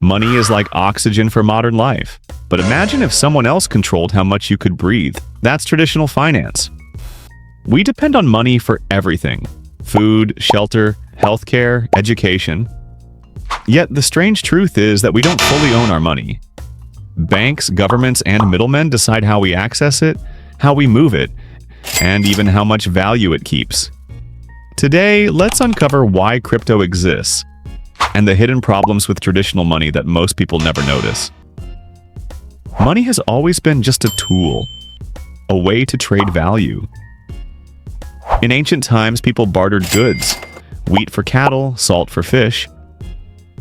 Money is like oxygen for modern life. But imagine if someone else controlled how much you could breathe. That's traditional finance. We depend on money for everything: food, shelter, healthcare, education. Yet the strange truth is that we don't fully own our money. Banks, governments, and middlemen decide how we access it, how we move it, and even how much value it keeps. Today, let's uncover why crypto exists and the hidden problems with traditional money that most people never notice. Money has always been just a tool, a way to trade value. In ancient times, people bartered goods: wheat for cattle, salt for fish.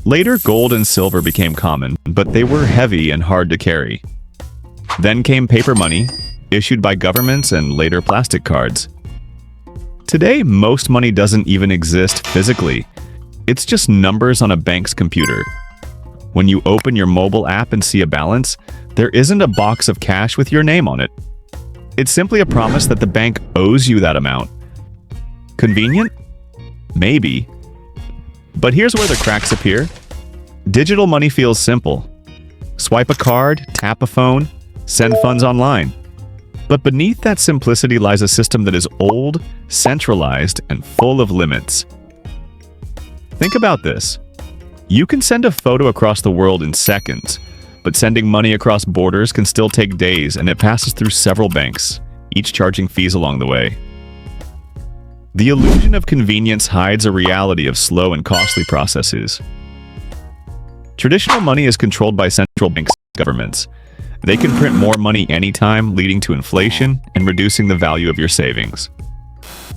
Later, gold and silver became common, but they were heavy and hard to carry. Then came paper money, issued by governments, and later plastic cards. Today, most money doesn't even exist physically. It's just numbers on a bank's computer. When you open your mobile app and see a balance, there isn't a box of cash with your name on it. It's simply a promise that the bank owes you that amount. Convenient? Maybe. But here's where the cracks appear. Digital money feels simple. Swipe a card, tap a phone, send funds online. But beneath that simplicity lies a system that is old, centralized, and full of limits. Think about this. You can send a photo across the world in seconds, but sending money across borders can still take days, and it passes through several banks, each charging fees along the way. The illusion of convenience hides a reality of slow and costly processes. Traditional money is controlled by central banks and governments. They can print more money anytime, leading to inflation and reducing the value of your savings.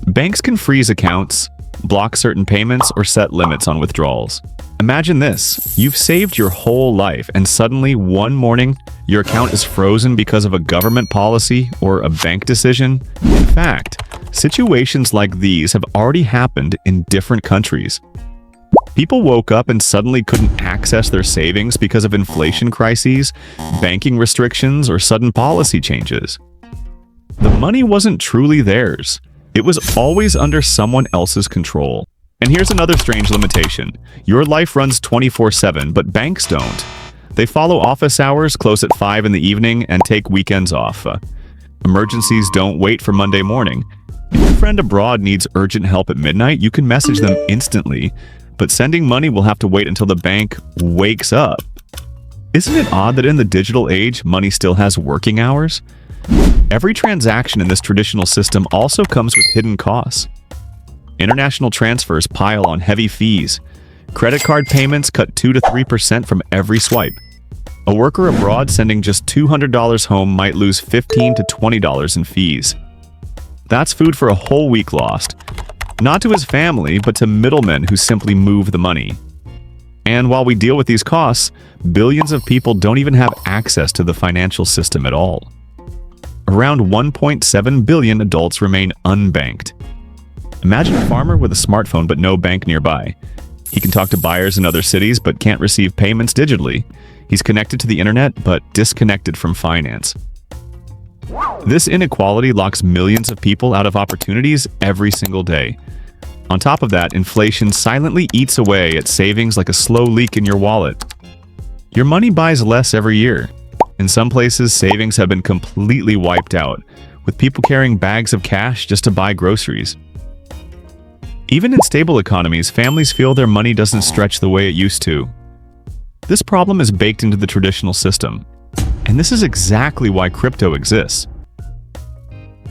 Banks can freeze accounts, block certain payments, or set limits on withdrawals. Imagine this: you've saved your whole life, and suddenly, one morning, your account is frozen because of a government policy or a bank decision. In fact, situations like these have already happened in different countries. People woke up and suddenly couldn't access their savings because of inflation crises, banking restrictions, or sudden policy changes. The money wasn't truly theirs. It was always under someone else's control. And here's another strange limitation. Your life runs 24/7, but banks don't. They follow office hours, close at 5 in the evening, and take weekends off. Emergencies don't wait for Monday morning. If your friend abroad needs urgent help at midnight, you can message them instantly, but sending money will have to wait until the bank wakes up. Isn't it odd that in the digital age, money still has working hours? Every transaction in this traditional system also comes with hidden costs. International transfers pile on heavy fees. Credit card payments cut 2 to 3% from every swipe. A worker abroad sending just $200 home might lose $15 to $20 in fees. That's food for a whole week lost. Not to his family, but to middlemen who simply move the money. And while we deal with these costs, billions of people don't even have access to the financial system at all. Around 1.7 billion adults remain unbanked. Imagine a farmer with a smartphone but no bank nearby. He can talk to buyers in other cities but can't receive payments digitally. He's connected to the internet but disconnected from finance. This inequality locks millions of people out of opportunities every single day. On top of that, inflation silently eats away at savings like a slow leak in your wallet. Your money buys less every year. In some places, savings have been completely wiped out, with people carrying bags of cash just to buy groceries. Even in stable economies, families feel their money doesn't stretch the way it used to. This problem is baked into the traditional system, and this is exactly why crypto exists.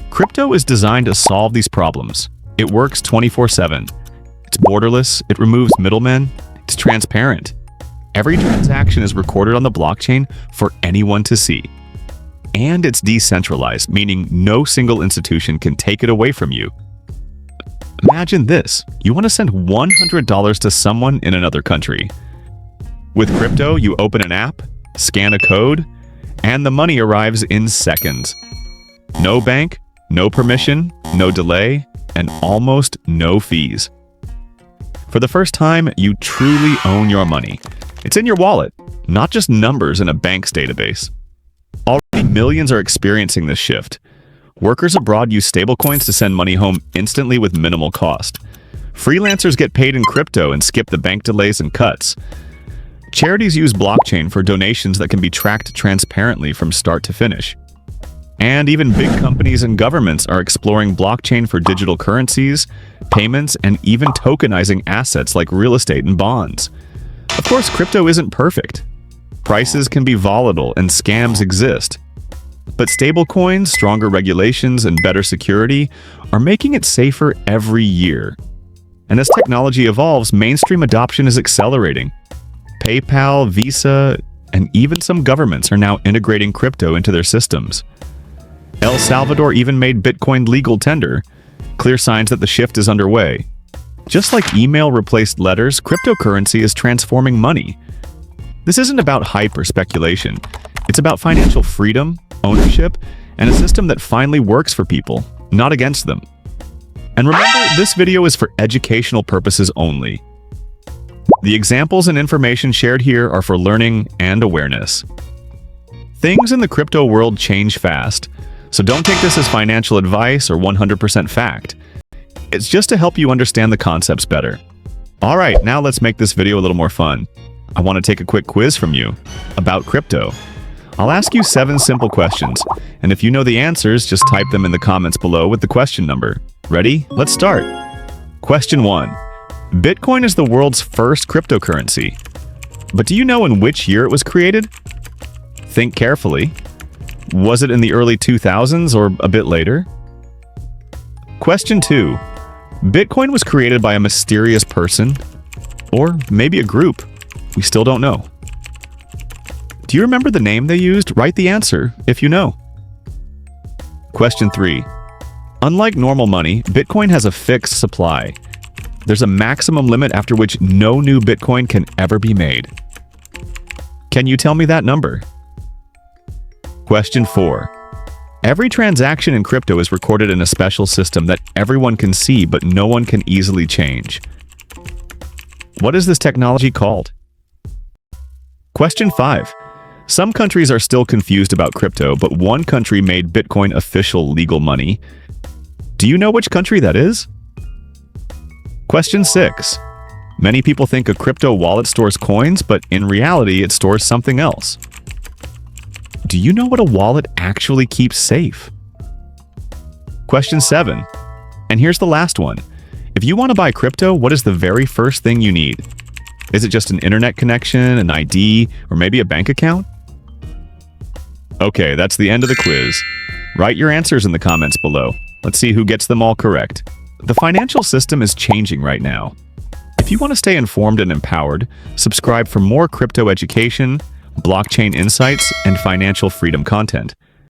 Crypto is designed to solve these problems. It works 24/7. It's borderless, it removes middlemen, it's transparent. Every transaction is recorded on the blockchain for anyone to see. And it's decentralized, meaning no single institution can take it away from you. Imagine this: you want to send $100 to someone in another country. With crypto, you open an app, scan a code, and the money arrives in seconds. No bank, no permission, no delay, and almost no fees. For the first time, you truly own your money. It's in your wallet, not just numbers in a bank's database. Already, millions are experiencing this shift. Workers abroad use stablecoins to send money home instantly with minimal cost. Freelancers get paid in crypto and skip the bank delays and cuts. Charities use blockchain for donations that can be tracked transparently from start to finish. And even big companies and governments are exploring blockchain for digital currencies, payments, and even tokenizing assets like real estate and bonds. Of course, crypto isn't perfect. Prices can be volatile and scams exist. But stablecoins, stronger regulations, and better security are making it safer every year. And as technology evolves, mainstream adoption is accelerating. PayPal, Visa, and even some governments are now integrating crypto into their systems. El Salvador even made Bitcoin legal tender, clear signs that the shift is underway. Just like email replaced letters, cryptocurrency is transforming money. This isn't about hype or speculation. It's about financial freedom, ownership, and a system that finally works for people, not against them. And remember, this video is for educational purposes only. The examples and information shared here are for learning and awareness. Things in the crypto world change fast, so don't take this as financial advice or 100% fact. It's just to help you understand the concepts better. Alright, now let's make this video a little more fun. I want to take a quick quiz from you about crypto. I'll ask you 7 simple questions, and if you know the answers, just type them in the comments below with the question number. Ready? Let's start. Question 1. Bitcoin is the world's first cryptocurrency. But do you know in which year it was created? Think carefully. Was it in the early 2000s or a bit later? Question 2. Bitcoin was created by a mysterious person, or maybe a group. We still don't know. Do you remember the name they used? Write the answer if you know. Question 3. Unlike normal money, Bitcoin has a fixed supply. There's a maximum limit after which no new Bitcoin can ever be made. Can you tell me that number? Question 4. Every transaction in crypto is recorded in a special system that everyone can see but no one can easily change. What is this technology called? Question 5. Some countries are still confused about crypto, but one country made Bitcoin official legal money. Do you know which country that is? Question 6. Many people think a crypto wallet stores coins, but in reality it stores something else. Do you know what a wallet actually keeps safe? Question 7. And here's the last one. If you want to buy crypto, what is the very first thing you need? Is it just an internet connection, an ID, or maybe a bank account? Okay, that's the end of the quiz. Write your answers in the comments below. Let's see who gets them all correct. The financial system is changing right now. If you want to stay informed and empowered, subscribe for more crypto education, blockchain insights, and financial freedom content.